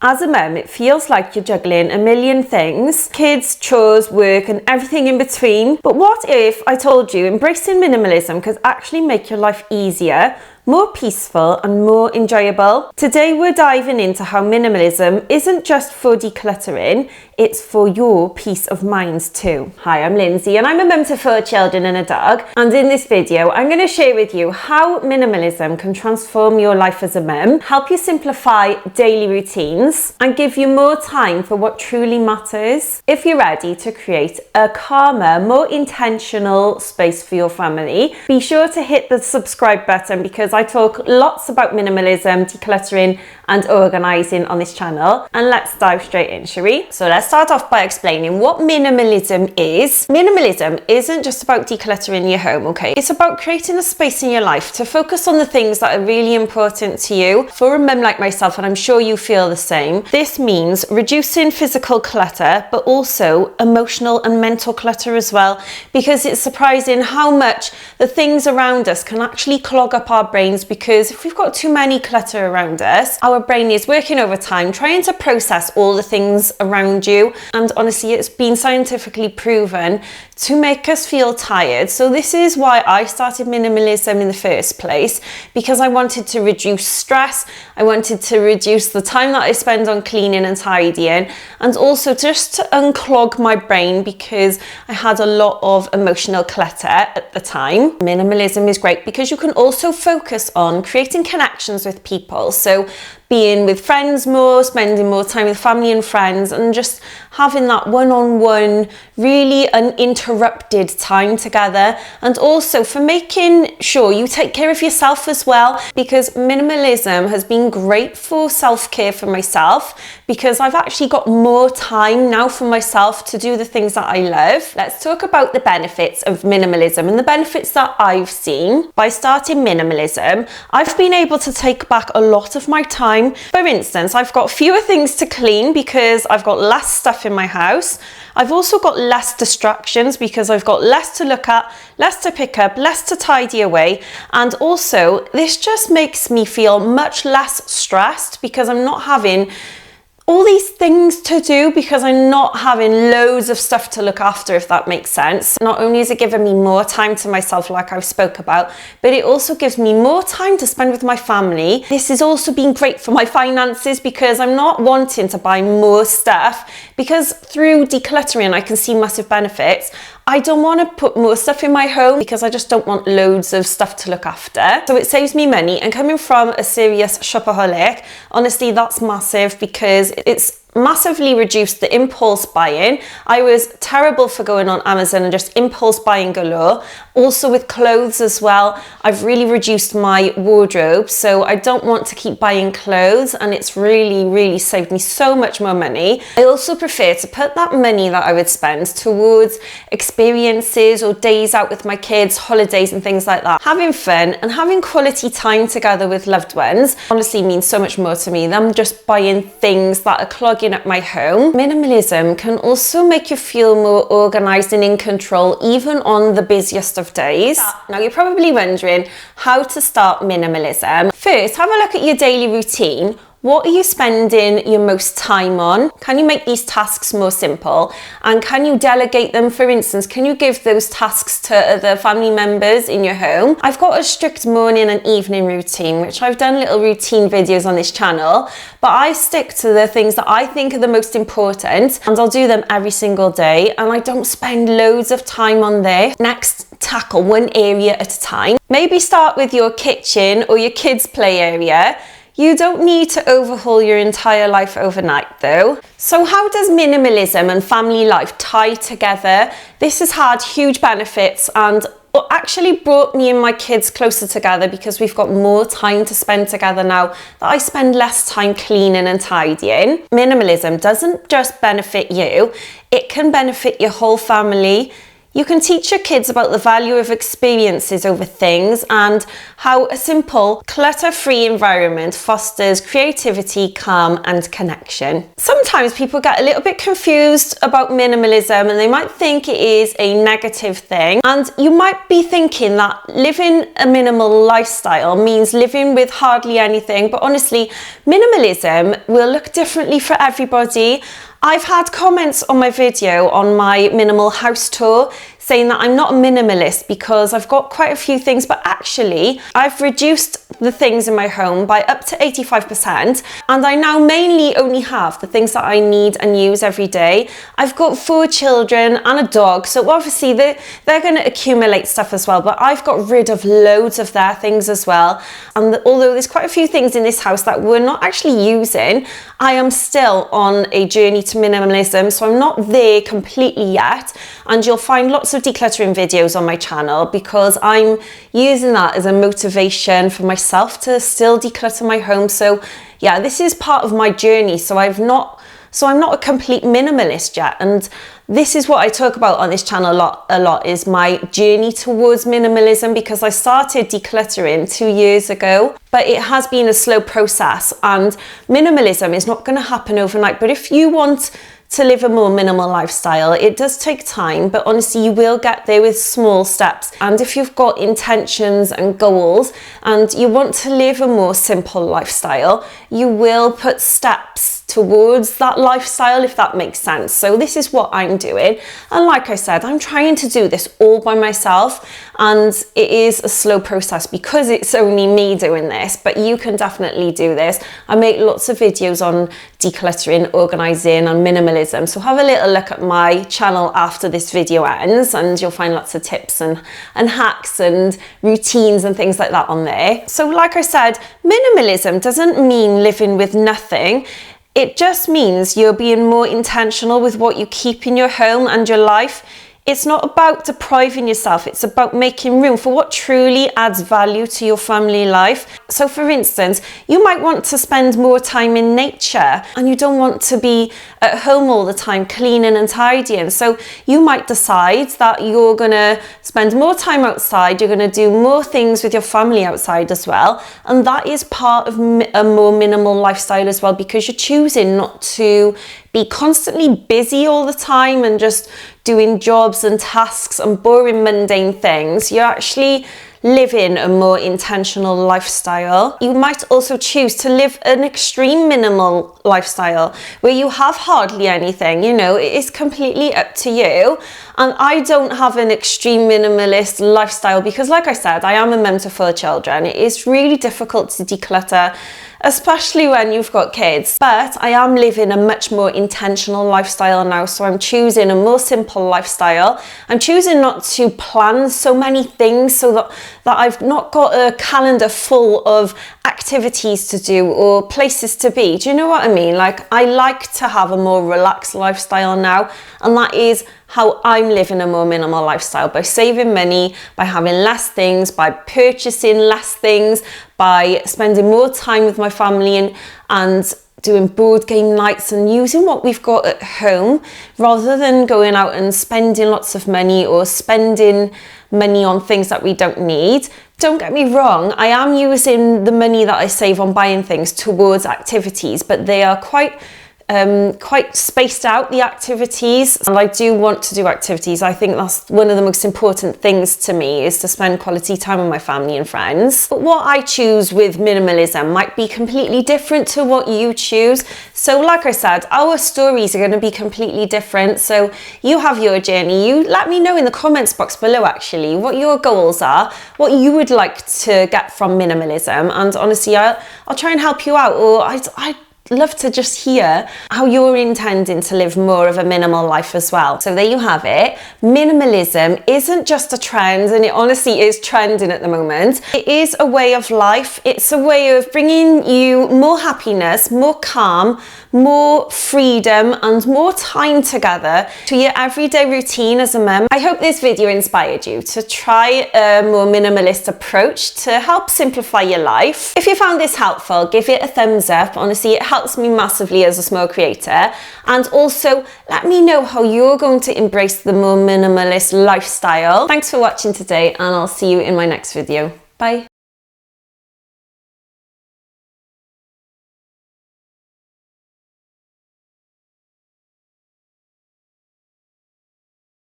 As a mum, it feels like you're juggling a million things, kids, chores, work, and everything in between. But what if I told you embracing minimalism could actually make your life easier, more peaceful and more enjoyable? Today we're diving into how minimalism isn't just for decluttering, it's for your peace of mind too. Hi, I'm Lindsay and I'm a mum to 4 children and a dog, and in this video I'm going to share with you how minimalism can transform your life as a mum, help you simplify daily routines and give you more time for what truly matters. If you're ready to create a calmer, more intentional space for your family, be sure to hit the subscribe button because I talk lots about minimalism, decluttering and organising on this channel. And let's dive straight in, shall we? So let's start off by explaining what minimalism is. Minimalism isn't just about decluttering your home, okay? It's about creating a space in your life to focus on the things that are really important to you. For a mum like myself, and I'm sure you feel the same, this means reducing physical clutter, but also emotional and mental clutter as well, because it's surprising how much the things around us can actually clog up our brains, because if we've got too many clutter around us, our brain is working overtime trying to process all the things around you, and honestly it's been scientifically proven to make us feel tired. So this is why I started minimalism in the first place, because I wanted to reduce stress, I wanted to reduce the time that I spend on cleaning and tidying, and also just to unclog my brain because I had a lot of emotional clutter at the time. Minimalism is great because you can also focus on creating connections with people, so being with friends more, spending more time with family and friends, and just having that one-on-one, really uninterrupted time together. And also for making sure you take care of yourself as well, because minimalism has been great for self-care for myself, because I've actually got more time now for myself to do the things that I love. Let's talk about the benefits of minimalism and the benefits that I've seen. By starting minimalism, I've been able to take back a lot of my time. For instance, I've got fewer things to clean because I've got less stuff in my house. I've also got less distractions because I've got less to look at, less to pick up, less to tidy away. And also, this just makes me feel much less stressed because I'm not having all these things to do, because I'm not having loads of stuff to look after, if that makes sense. Not only is it giving me more time to myself like I've spoke about, but it also gives me more time to spend with my family. This has also been great for my finances because I'm not wanting to buy more stuff, because through decluttering I can see massive benefits. I don't want to put more stuff in my home because I just don't want loads of stuff to look after. So it saves me money, and coming from a serious shopaholic, honestly that's massive because it's massively reduced the impulse buying. I was terrible for going on Amazon and just impulse buying galore. Also with clothes as well, I've really reduced my wardrobe, so I don't want to keep buying clothes, and it's really saved me so much more money. I also prefer to put that money that I would spend towards experiences or days out with my kids, holidays and things like that. Having fun and having quality time together with loved ones honestly means so much more to me than just buying things that are clogging up my home. Minimalism can also make you feel more organized and in control, even on the busiest of days. Now you're probably wondering how to start minimalism. First, have a look at your daily routine. What are you spending your most time on? Can you make these tasks more simple? And can you delegate them? For instance, can you give those tasks to other family members in your home? I've got a strict morning and evening routine, which I've done little routine videos on this channel, but I stick to the things that I think are the most important, and I'll do them every single day, and I don't spend loads of time on this. Next, tackle one area at a time. Maybe start with your kitchen or your kids' play area. You don't need to overhaul your entire life overnight though. So how does minimalism and family life tie together? This has had huge benefits and actually brought me and my kids closer together, because we've got more time to spend together now that I spend less time cleaning and tidying. Minimalism doesn't just benefit you, it can benefit your whole family. You can teach your kids about the value of experiences over things and how a simple, clutter-free environment fosters creativity, calm, and connection. Sometimes people get a little bit confused about minimalism and they might think it is a negative thing. And you might be thinking that living a minimal lifestyle means living with hardly anything, but honestly, minimalism will look differently for everybody. I've had comments on my video on my minimal house tour saying that I'm not a minimalist because I've got quite a few things, but actually I've reduced the things in my home by up to 85%, and I now mainly only have the things that I need and use every day. I've got 4 children and a dog, so obviously they're going to accumulate stuff as well, but I've got rid of loads of their things as well. And although there's quite a few things in this house that we're not actually using, I am still on a journey to minimalism, so I'm not there completely yet, and you'll find lots of decluttering videos on my channel because I'm using that as a motivation for myself to still declutter my home. So yeah, this is part of my journey, so I'm not a complete minimalist yet, and this is what I talk about on this channel a lot is my journey towards minimalism, because I started decluttering 2 years ago, but it has been a slow process, and minimalism is not going to happen overnight. But if you want to live a more minimal lifestyle, it does take time, but honestly you will get there with small steps. And if you've got intentions and goals and you want to live a more simple lifestyle, you will put steps towards that lifestyle, if that makes sense. So this is what I'm doing, and like I said, I'm trying to do this all by myself, and it is a slow process because it's only me doing this, but you can definitely do this. I make lots of videos on decluttering, organizing, and minimalism, so have a little look at my channel after this video ends and you'll find lots of tips and hacks and routines and things like that on there. So like I said, minimalism doesn't mean living with nothing. It just means you're being more intentional with what you keep in your home and your life. It's not about depriving yourself, it's about making room for what truly adds value to your family life. So for instance, you might want to spend more time in nature and you don't want to be at home all the time cleaning and tidying. So you might decide that you're gonna spend more time outside, you're gonna do more things with your family outside as well. And that is part of a more minimal lifestyle as well, because you're choosing not to be constantly busy all the time and just doing jobs and tasks and boring mundane things. You're actually living a more intentional lifestyle. You might also choose to live an extreme minimal lifestyle where you have hardly anything, you know, it is completely up to you. And I don't have an extreme minimalist lifestyle because, like I said, I am a mum to 4 children. It is really difficult to declutter, especially when you've got kids. But I am living a much more intentional lifestyle now, so I'm choosing a more simple lifestyle. I'm choosing not to plan so many things so that I've not got a calendar full of activities to do or places to be. Do you know what I mean? Like, I like to have a more relaxed lifestyle now, and that is how I'm living a more minimal lifestyle, by saving money, by having less things, by purchasing less things, by spending more time with my family and doing board game nights and using what we've got at home rather than going out and spending lots of money or spending money on things that we don't need. Don't get me wrong, I am using the money that I save on buying things towards activities, but they are quite spaced out, the activities, and I do want to do activities. I think that's one of the most important things to me, is to spend quality time with my family and friends. But what I choose with minimalism might be completely different to what you choose. So like I said, our stories are going to be completely different. So you have your journey. You let me know in the comments box below actually what your goals are, what you would like to get from minimalism, and honestly I'll try and help you out, or I love to just hear how you're intending to live more of a minimal life as well. So there you have it. Minimalism isn't just a trend, and it honestly is trending at the moment. It is a way of life. It's a way of bringing you more happiness, more calm, more freedom, and more time together to your everyday routine as a mum. I hope this video inspired you to try a more minimalist approach to help simplify your life. If you found this helpful, give it a thumbs up. Honestly, it helps helps me massively as a small creator. And also let me know how you're going to embrace the more minimalist lifestyle. Thanks for watching today, and I'll see you in my next video. Bye.